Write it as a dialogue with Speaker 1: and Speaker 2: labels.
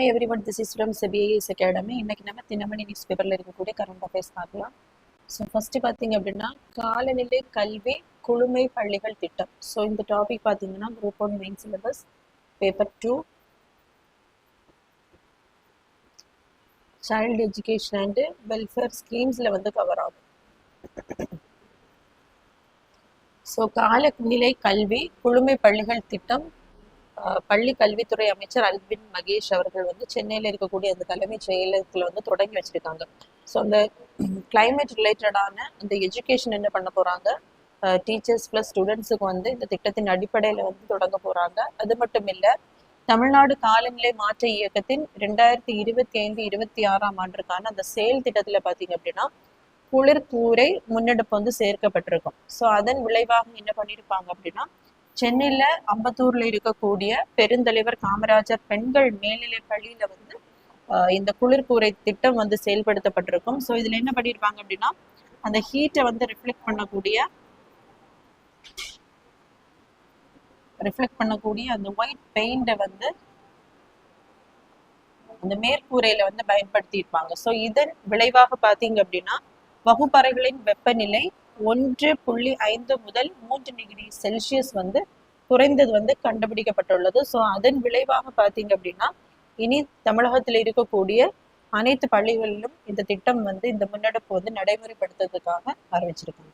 Speaker 1: Hi everyone, this is from CBIS Academy. இன்னைக்கு நம்ம Dinamani news பேப்பர்ல இருக்கக்கூடிய கரண்ட் அஃபேர்ஸ் பார்க்கலாம். ஸோ ஃபர்ஸ்ட் பார்த்தீங்க அப்படின்னா காலநிலை கல்வி குழுமை பள்ளிகள் திட்டம். ஸோ இந்த டாபிக் பார்த்தீங்கன்னா group 1 main syllabus paper 2 child education and welfare ஸ்கீம்ஸில் வந்து கவர் ஆகும். ஸோ காலநிலை கல்வி குழுமை பள்ளிகள் திட்டம் பள்ளி கல்வித்துறை அமைச்சர் அல்வின் மகேஷ் அவர்கள் வந்து சென்னையில் இருக்கக்கூடிய அந்த தலைமைச் செயலகத்தில் வந்து தொடங்கி வச்சிருக்காங்க. ஸோ அந்த கிளைமேட் ரிலேட்டடான அந்த எஜுகேஷன் என்ன பண்ண போறாங்க, டீச்சர்ஸ் பிளஸ் ஸ்டூடெண்ட்ஸுக்கு வந்து இந்த திட்டத்தின் அடிப்படையில் வந்து தொடங்க போறாங்க. அது மட்டும் இல்லை, தமிழ்நாடு காலநிலை மாற்ற இயக்கத்தின் 2025-26 ஆண்டிற்கான அந்த செயல் திட்டத்தில் பார்த்தீங்க அப்படின்னா குளிர்கூரை முன்னெடுப்பு வந்து சேர்க்கப்பட்டிருக்கும். ஸோ அதன் விளைவாக என்ன பண்ணியிருப்பாங்க அப்படின்னா சென்னையில அம்பத்தூர்ல இருக்கக்கூடிய பெருந்தலைவர் காமராஜர் பெண்கள் மேல்நிலை பள்ளியில வந்து இந்த குளிர்கூரை திட்டம் வந்து செயல்படுத்தப்பட்டிருக்கும். ஸோ இதுல என்ன பண்ணிருப்பாங்க அப்படின்னா அந்த ஹீட்டை வந்து ரிஃப்ளெக்ட் பண்ணக்கூடிய அந்த ஒயிட் பெயிண்டை வந்து அந்த மேற்கூரையில வந்து பயன்படுத்தி இருப்பாங்க. ஸோ இதன் விளைவாக பாத்தீங்க அப்படின்னா வகுப்பறைகளின் வெப்பநிலை 1.5 முதல் 3 டிகிரி செல்சியஸ் வந்து குறைந்தது வந்து கண்டுபிடிக்கப்பட்டுள்ளது. ஸோ அதன் விளைவாக பார்த்தீங்க அப்படின்னா இனி தமிழகத்தில் இருக்கக்கூடிய அனைத்து பள்ளிகளிலும் இந்த திட்டம் வந்து இந்த முன்னெடுப்பு வந்து நடைமுறைப்படுத்துறதுக்காக அறிவிச்சிருக்காங்க.